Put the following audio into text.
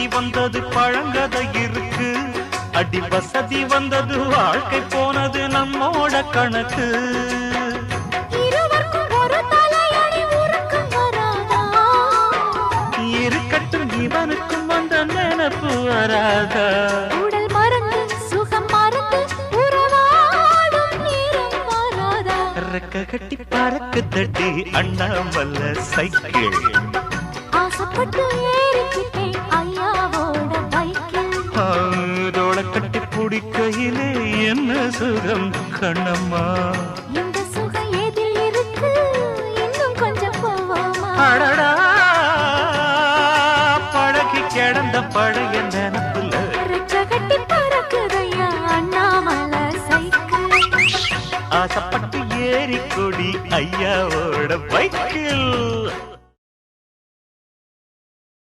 வந்தது பழங்கதை இருக்கு. அடி வசதி வந்தது வாழ்க்கை போனது நம்மோட கணக்கு. இருக்கட்டும் இவனுக்கும் வந்த நினைப்பு வராதா? உடல் மறந்து சுகம் மறந்து உறவாடும் நேரம் வராதா? ரெக்க கட்டி பறக்கு தட்டி அண்ணாமலை சைக்கிள். ஆசைப்பட்டு ஏறிக்கிட்டேன் ஐயாவோட பைக்கில். தோள கட்டி பிடிக்கையிலே என்ன சுகம் கண்ணம்மா. இந்த சுகம் எதில் இருக்கு இன்னும் கொஞ்சம் போவோமா? அடடா பழகி கிடந்த பழைய நினப்புல ரெக்க கட்டி பறக்குதையா அண்ணாமலை சைக்கிள். ஆசைப்பட்டு ஏறி கொடி ஐயாவோட பைக்கில்.